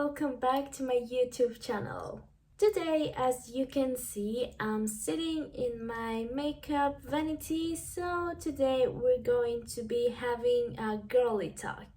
welcome back to my YouTube channel. Today, as you can see, I'm sitting in my makeup vanity, so today we're going to be having a girly talk.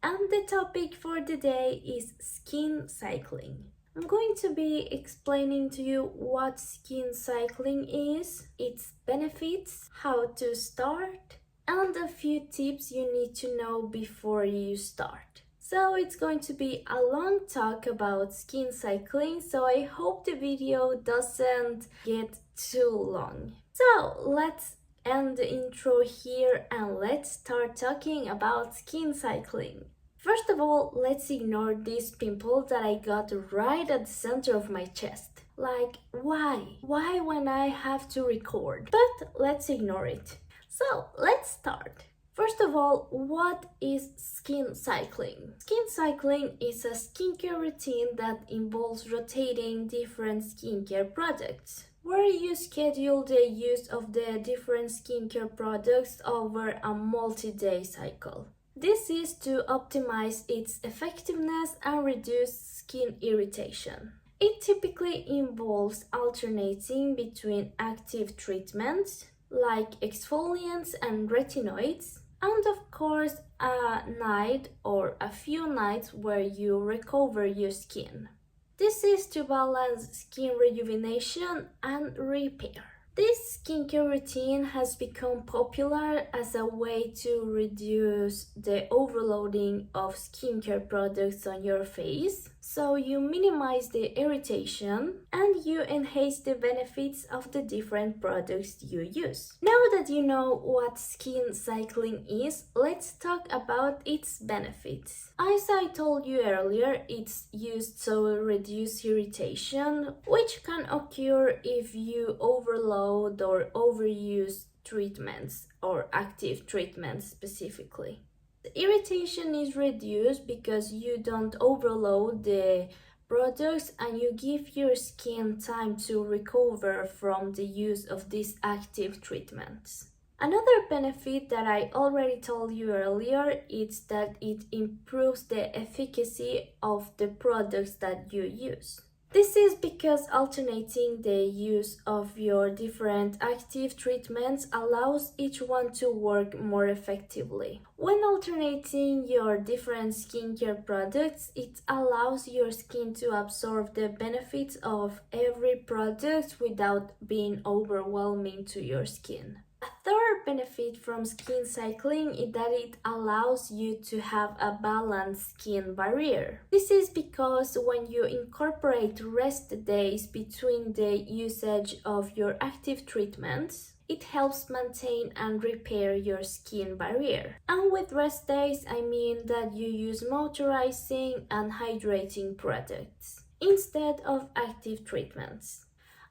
And the topic for the day is skin cycling. I'm going to be explaining to you what skin cycling is, its benefits, how to start, and a few tips you need to know before you start. So it's going to be a long talk about skin cycling, so I hope the video doesn't get too long. So let's end the intro here and let's start talking about skin cycling. First of all, let's ignore this pimple that I got right at the center of my chest. Like, why? Why when I have to record? But let's ignore it. So let's start. First of all, what is skin cycling? Skin cycling is a skincare routine that involves rotating different skincare products, where you schedule the use of the different skincare products over a multi-day cycle. This is to optimize its effectiveness and reduce skin irritation. It typically involves alternating between active treatments like exfoliants and retinoids, and of course a night or a few nights where you recover your skin. This is to balance skin rejuvenation and repair. This skincare routine has become popular as a way to reduce the overloading of skincare products on your face, so you minimize the irritation and you enhance the benefits of the different products you use. Now that you know what skin cycling is, let's talk about its benefits. As I told you earlier, it's used to reduce irritation, which can occur if you overload or overuse treatments or active treatments specifically. The irritation is reduced because you don't overload the products and you give your skin time to recover from the use of these active treatments. Another benefit that I already told you earlier is that it improves the efficacy of the products that you use. This is because alternating the use of your different active treatments allows each one to work more effectively. When alternating your different skincare products, it allows your skin to absorb the benefits of every product without being overwhelming to your skin. A third benefit from skin cycling is that it allows you to have a balanced skin barrier. This is because when you incorporate rest days between the usage of your active treatments, it helps maintain and repair your skin barrier. And with rest days, I mean that you use moisturizing and hydrating products instead of active treatments.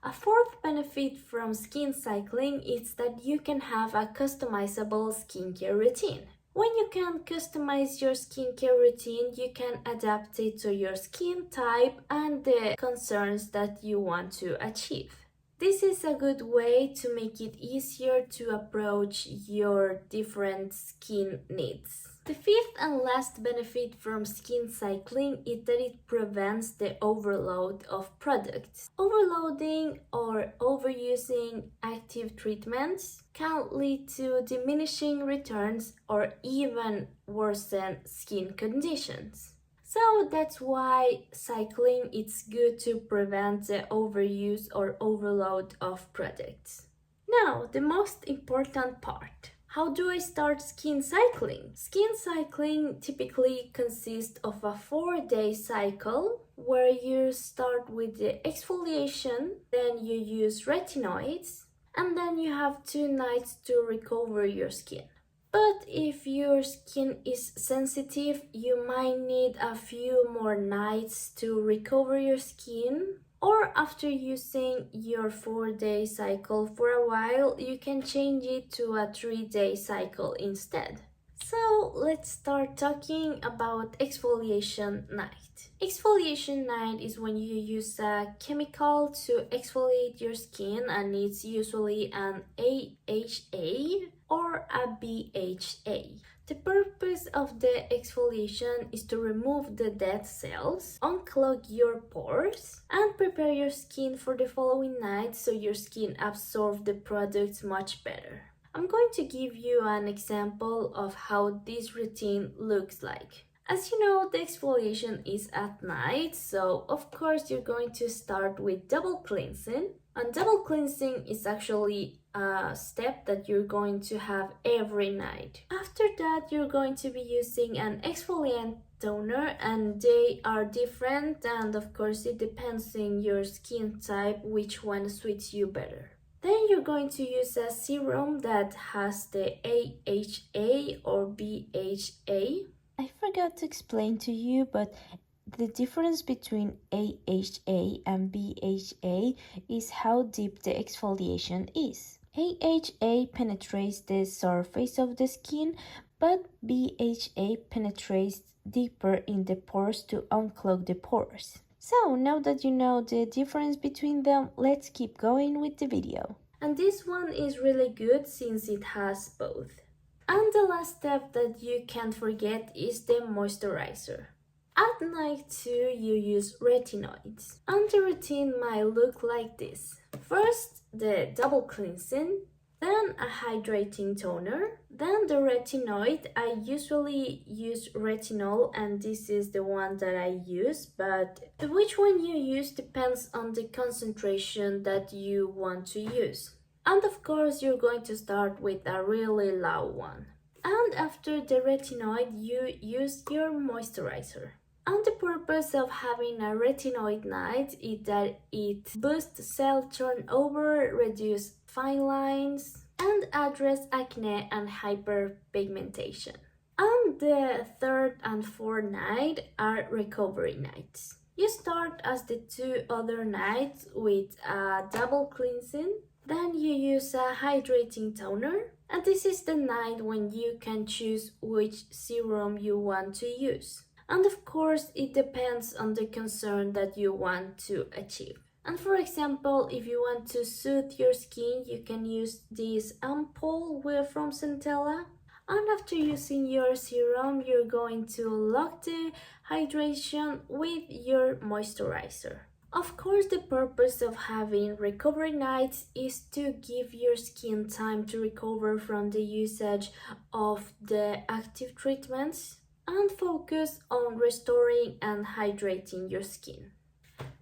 A fourth benefit from skin cycling is that you can have a customizable skincare routine. When you can customize your skincare routine, you can adapt it to your skin type and the concerns that you want to achieve. This is a good way to make it easier to approach your different skin needs. The fifth and last benefit from skin cycling is that it prevents the overload of products. Overloading or overusing active treatments can lead to diminishing returns or even worsen skin conditions. So that's why cycling is good to prevent the overuse or overload of products. Now, the most important part. How do I start skin cycling? Skin cycling typically consists of a 4-day cycle where you start with the exfoliation, then you use retinoids, and then you have 2 nights to recover your skin. But if your skin is sensitive, you might need a few more nights to recover your skin. Or after using your 4-day cycle for a while, you can change it to a 3-day cycle instead. So let's start talking about exfoliation night. Exfoliation night is when you use a chemical to exfoliate your skin, and it's usually an AHA or a BHA. The purpose of the exfoliation is to remove the dead cells, unclog your pores, and prepare your skin for the following night so your skin absorbs the products much better. I'm going to give you an example of how this routine looks like. As you know, the exfoliation is at night, so of course you're going to start with double cleansing. And double cleansing is actually a step that you're going to have every night. After that, you're going to be using an exfoliant toner, and they are different, and of course it depends on your skin type which one suits you better. Then you're going to use a serum that has the AHA or BHA. I forgot to explain to you, but the difference between AHA and BHA is how deep the exfoliation is. AHA penetrates the surface of the skin, but BHA penetrates deeper in the pores to unclog the pores. So now that you know the difference between them, let's keep going with the video. And this one is really good since it has both. And the last step that you can't forget is the moisturizer. At night too, you use retinoids. And the routine might look like this. First, the double cleansing, then a hydrating toner, then the retinoid. I usually use retinol and this is the one that I use, but which one you use depends on the concentration that you want to use. And of course, you're going to start with a really low one. And after the retinoid, you use your moisturizer. And the purpose of having a retinoid night is that it boosts cell turnover, reduces fine lines, and address acne and hyperpigmentation. And the third and fourth night are recovery nights. You start as the two other nights with a double cleansing. Then you use a hydrating toner, and this is the night when you can choose which serum you want to use. And of course, it depends on the concern that you want to achieve. And for example, if you want to soothe your skin, you can use this ampoule from Centella. And after using your serum, you're going to lock the hydration with your moisturizer. Of course, the purpose of having recovery nights is to give your skin time to recover from the usage of the active treatments and focus on restoring and hydrating your skin.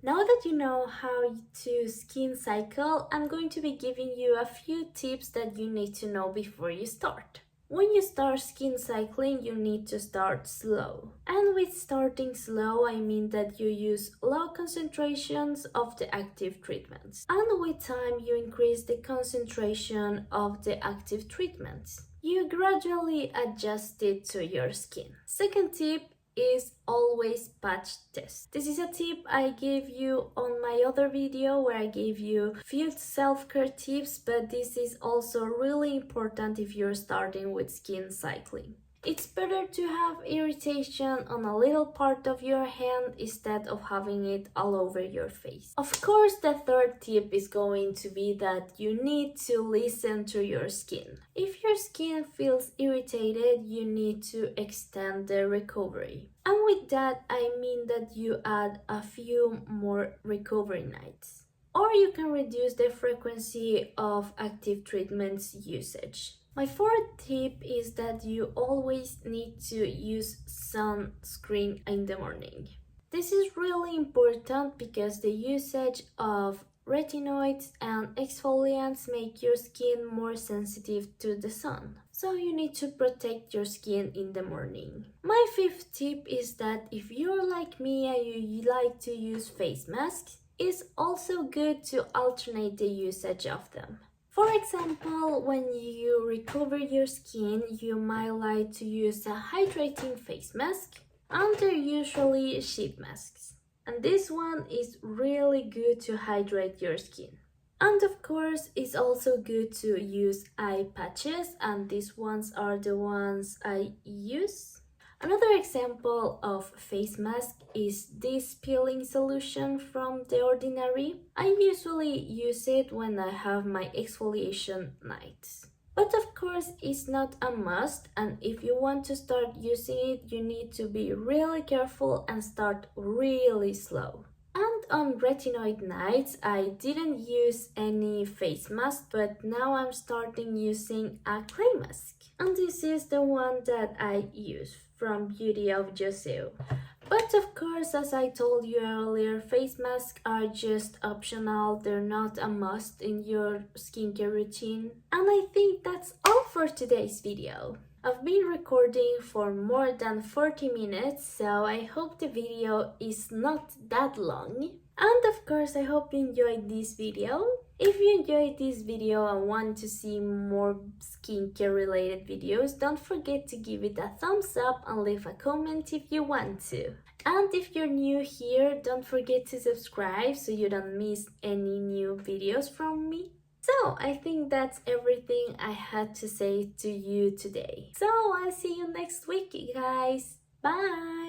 Now that you know how to skin cycle, I'm going to be giving you a few tips that you need to know before you start. When you start skin cycling, you need to start slow. And with starting slow, I mean that you use low concentrations of the active treatments. And with time, you increase the concentration of the active treatments. You gradually adjust it to your skin. Second tip is always patch test. This is a tip I gave you on my other video where I gave you few self-care tips, but this is also really important if you're starting with skin cycling. It's better to have irritation on a little part of your hand instead of having it all over your face. Of course, the third tip is going to be that you need to listen to your skin. If your skin feels irritated, you need to extend the recovery. And with that, I mean that you add a few more recovery nights. Or you can reduce the frequency of active treatments usage. My fourth tip is that you always need to use sunscreen in the morning. This is really important because the usage of retinoids and exfoliants make your skin more sensitive to the sun. So you need to protect your skin in the morning. My fifth tip is that if you're like me and you like to use face masks, it's also good to alternate the usage of them. For example, when you recover your skin, you might like to use a hydrating face mask, and they're usually sheet masks. And this one is really good to hydrate your skin. And of course, it's also good to use eye patches, and these ones are the ones I use. Another example of face mask is this peeling solution from The Ordinary. I usually use it when I have my exfoliation nights. But of course, it's not a must, and if you want to start using it, you need to be really careful and start really slow. And on retinoid nights, I didn't use any face mask, but now I'm starting using a clay mask. And this is the one that I use from Beauty of Joseo. But of course, as I told you earlier, face masks are just optional, they're not a must in your skincare routine. And I think that's all for today's video. I've been recording for more than 40 minutes, so I hope the video is not that long. And of course, I hope you enjoyed this video. If you enjoyed this video and want to see more skincare related videos, don't forget to give it a thumbs up and leave a comment if you want to. And if you're new here, don't forget to subscribe so you don't miss any new videos from me. So I think that's everything I had to say to you today. So I'll see you next week, guys. Bye!